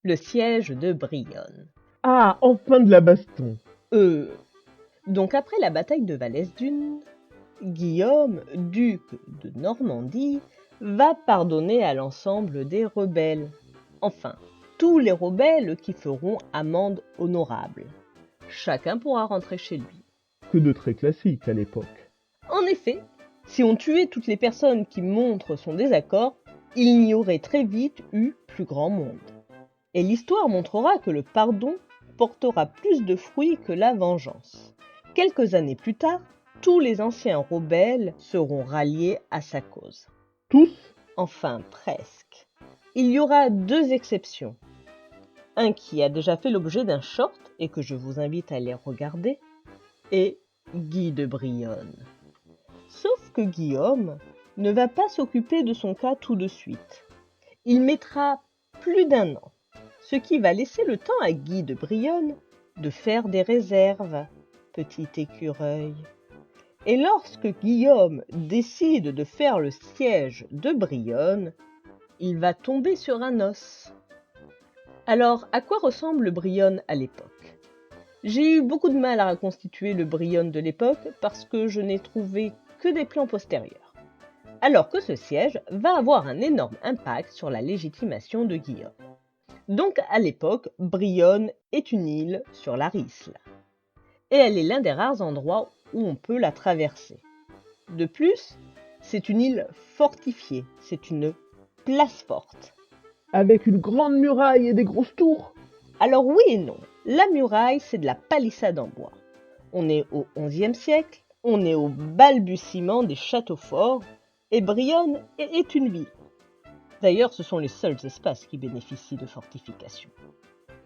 Le siège de Brionne. Ah, enfin de la baston. Donc après la bataille de Valesdune, Guillaume, duc de Normandie, va pardonner à l'ensemble des rebelles. Enfin, tous les rebelles qui feront amende honorable. Chacun pourra rentrer chez lui. Que de très classique à l'époque. En effet, si on tuait toutes les personnes qui montrent son désaccord, il n'y aurait très vite eu plus grand monde. Et l'histoire montrera que le pardon portera plus de fruits que la vengeance. Quelques années plus tard, tous les anciens rebelles seront ralliés à sa cause. Tous? Enfin, presque. Il y aura deux exceptions. Un qui a déjà fait l'objet d'un short et que je vous invite à aller regarder, et Guy de Brionne. Sauf que Guillaume ne va pas s'occuper de son cas tout de suite. Il mettra plus d'1 an, ce qui va laisser le temps à Guy de Brionne de faire des réserves, petit écureuil. Et lorsque Guillaume décide de faire le siège de Brionne, il va tomber sur un os. Alors, à quoi ressemble Brionne à l'époque? J'ai eu beaucoup de mal à reconstituer le Brionne de l'époque parce que je n'ai trouvé que des plans postérieurs. Alors que ce siège va avoir un énorme impact sur la légitimation de Guillaume. Donc à l'époque, Brionne est une île sur la Risle. Et elle est l'un des rares endroits où on peut la traverser. De plus, c'est une île fortifiée, c'est une place forte. Avec une grande muraille et des grosses tours? Alors oui et non, la muraille c'est de la palissade en bois. On est au XIe siècle, on est au balbutiement des châteaux forts, et Brionne est une ville. D'ailleurs, ce sont les seuls espaces qui bénéficient de fortifications.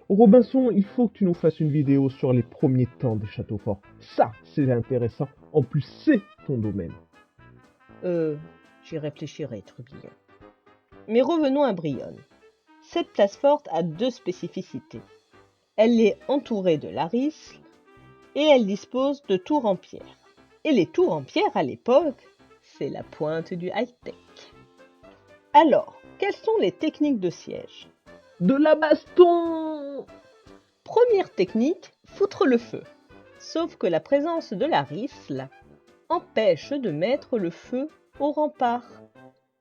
Robinson, il faut que tu nous fasses une vidéo sur les premiers temps des châteaux forts. Ça, c'est intéressant. En plus, c'est ton domaine. J'y réfléchirai, Trubillon. Mais revenons à Brionne. Cette place forte a deux spécificités. Elle est entourée de la Risle et elle dispose de tours en pierre. Et les tours en pierre, à l'époque, c'est la pointe du high-tech. Alors, quelles sont les techniques de siège? De la baston! Première technique, foutre le feu. Sauf que la présence de la Risle empêche de mettre le feu au rempart.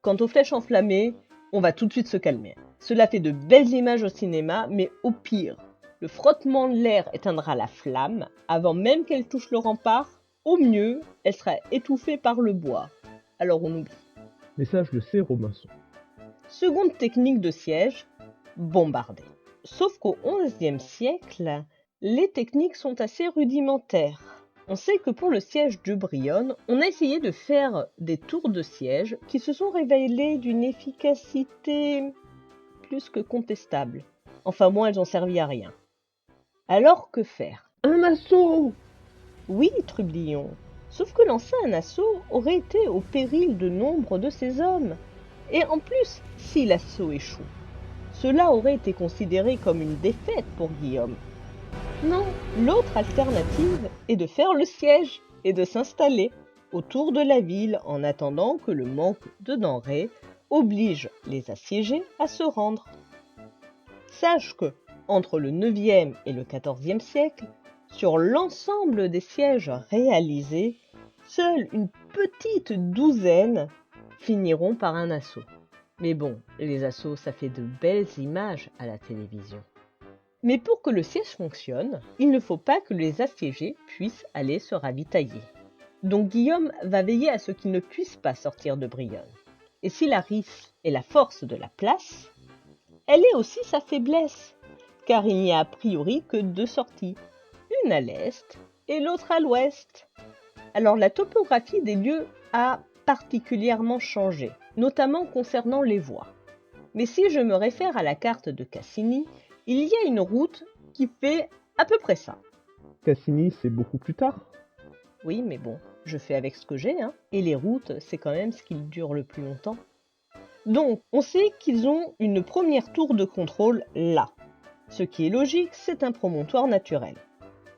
Quant aux flèches enflammées, on va tout de suite se calmer. Cela fait de belles images au cinéma, mais au pire, le frottement de l'air éteindra la flamme avant même qu'elle touche le rempart. Au mieux, elle sera étouffée par le bois. Alors on oublie. Mais ça, je le sais, Robinson. Seconde technique de siège, bombarder. Sauf qu'au XIe siècle, les techniques sont assez rudimentaires. On sait que pour le siège de Brionne, on a essayé de faire des tours de siège qui se sont révélées d'une efficacité plus que contestable. Enfin moi, elles ont servi à rien. Alors que faire? Un assaut! Oui, Trublion. Sauf que lancer un assaut aurait été au péril de nombre de ses hommes. Et en plus, si l'assaut échoue, cela aurait été considéré comme une défaite pour Guillaume. Non, l'autre alternative est de faire le siège et de s'installer autour de la ville en attendant que le manque de denrées oblige les assiégés à se rendre. Sache que, entre le 9e et le 14e siècle, sur l'ensemble des sièges réalisés, seule une petite douzaine finiront par un assaut. Mais bon, les assauts, ça fait de belles images à la télévision. Mais pour que le siège fonctionne, il ne faut pas que les assiégés puissent aller se ravitailler. Donc Guillaume va veiller à ce qu'ils ne puissent pas sortir de Brionne. Et si la Risle est la force de la place, elle est aussi sa faiblesse, car il n'y a a priori que deux sorties, une à l'est et l'autre à l'ouest. Alors la topographie des lieux a particulièrement changé, notamment concernant les voies. Mais si je me réfère à la carte de Cassini, il y a une route qui fait à peu près ça. Cassini, c'est beaucoup plus tard. Oui, mais bon, je fais avec ce que j'ai, hein. Et les routes, c'est quand même ce qui dure le plus longtemps. Donc, on sait qu'ils ont une première tour de contrôle là. Ce qui est logique, c'est un promontoire naturel.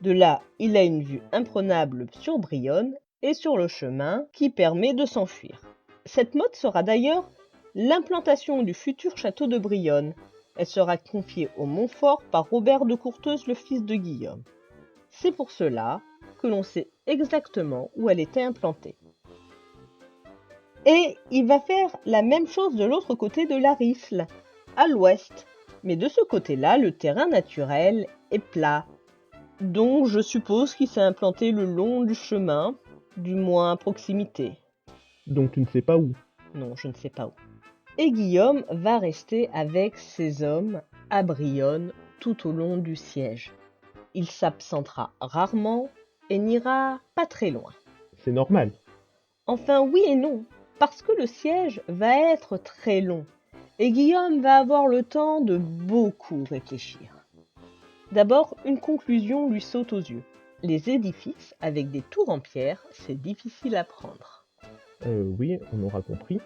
De là, il a une vue imprenable sur Brionne et sur le chemin qui permet de s'enfuir. Cette motte sera d'ailleurs l'implantation du futur château de Brionne, Elle sera confiée au Montfort par Robert de Courteuse, le fils de Guillaume. C'est pour cela que l'on sait exactement où elle était implantée. Et il va faire la même chose de l'autre côté de la Risle, à l'ouest. Mais de ce côté-là, le terrain naturel est plat. Donc je suppose qu'il s'est implanté le long du chemin, du moins à proximité. Donc tu ne sais pas où. Non, je ne sais pas où. Et Guillaume va rester avec ses hommes à Brionne tout au long du siège. Il s'absentera rarement et n'ira pas très loin. C'est normal. Enfin oui et non, parce que le siège va être très long et Guillaume va avoir le temps de beaucoup réfléchir. D'abord, une conclusion lui saute aux yeux. Les édifices avec des tours en pierre, c'est difficile à prendre. Oui, on aura compris.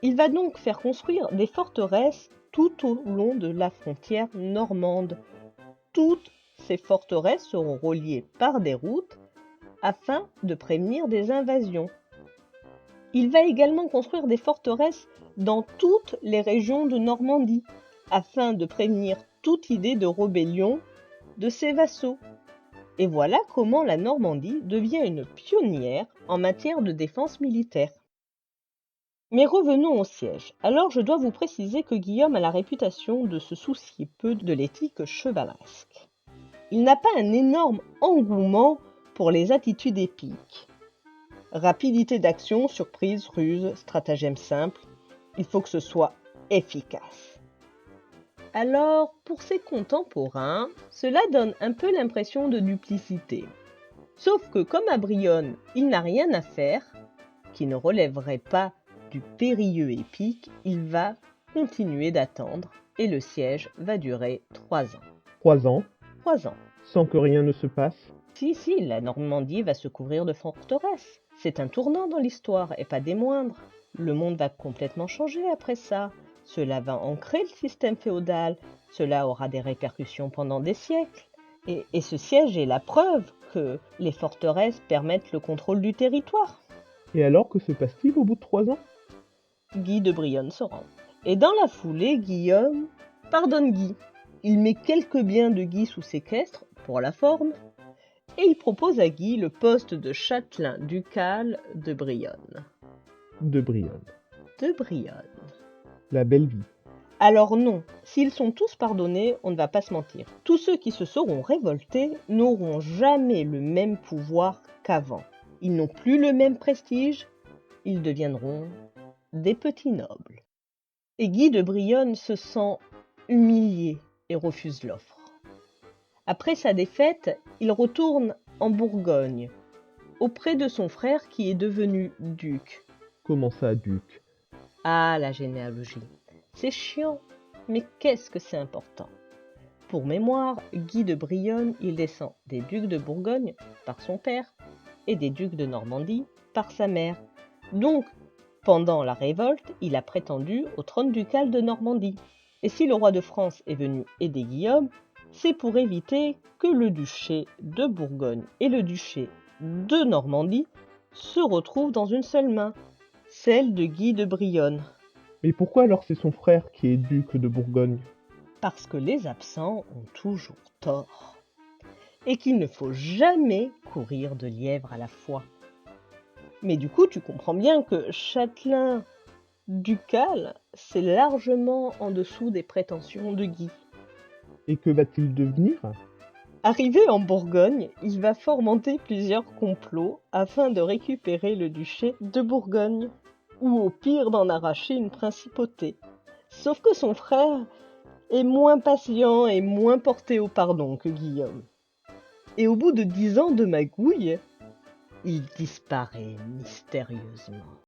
Il va donc faire construire des forteresses tout au long de la frontière normande. Toutes ces forteresses seront reliées par des routes afin de prévenir des invasions. Il va également construire des forteresses dans toutes les régions de Normandie afin de prévenir toute idée de rébellion de ses vassaux. Et voilà comment la Normandie devient une pionnière en matière de défense militaire. Mais revenons au siège. Alors je dois vous préciser que Guillaume a la réputation de se soucier peu de l'éthique chevaleresque. Il n'a pas un énorme engouement pour les attitudes épiques. Rapidité d'action, surprise, ruse, stratagème simple, il faut que ce soit efficace. Alors, pour ses contemporains, cela donne un peu l'impression de duplicité. Sauf que comme à Brionne, il n'a rien à faire, qui ne relèverait pas du périlleux épique, il va continuer d'attendre et le siège va durer 3 ans. 3 ans, 3 ans. sans que rien ne se passe. Si, la Normandie va se couvrir de forteresses. C'est un tournant dans l'histoire et pas des moindres. Le monde va complètement changer après ça. Cela va ancrer le système féodal. Cela aura des répercussions pendant des siècles. Et ce siège est la preuve que les forteresses permettent le contrôle du territoire. Et alors, que se passe-t-il au bout de 3 ans? Guy de Brionne se rend. Et dans la foulée, Guillaume pardonne Guy. Il met quelques biens de Guy sous séquestre, pour la forme, et il propose à Guy le poste de châtelain ducal de Brionne. De Brionne. De Brionne. La belle vie. Alors non, s'ils sont tous pardonnés, on ne va pas se mentir. Tous ceux qui se seront révoltés n'auront jamais le même pouvoir qu'avant. Ils n'ont plus le même prestige, ils deviendront des petits nobles. Et Guy de Brionne se sent humilié et refuse l'offre. Après sa défaite, il retourne en Bourgogne, auprès de son frère qui est devenu duc. Comment ça, duc? Ah, la généalogie. C'est chiant, mais qu'est-ce que c'est important. Pour mémoire, Guy de Brionne, il descend des ducs de Bourgogne par son père et des ducs de Normandie par sa mère. Donc, pendant la révolte, il a prétendu au trône ducal de Normandie. Et si le roi de France est venu aider Guillaume, c'est pour éviter que le duché de Bourgogne et le duché de Normandie se retrouvent dans une seule main, celle de Guy de Brionne. Mais pourquoi alors c'est son frère qui est duc de Bourgogne? Parce que les absents ont toujours tort, et qu'il ne faut jamais courir de lièvre à la fois. Mais du coup, tu comprends bien que châtelain ducal, c'est largement en dessous des prétentions de Guy. Et que va-t-il devenir? Arrivé en Bourgogne, il va fomenter plusieurs complots afin de récupérer le duché de Bourgogne, ou au pire d'en arracher une principauté. Sauf que son frère est moins patient et moins porté au pardon que Guillaume. Et au bout de 10 ans de magouille, il disparaît mystérieusement.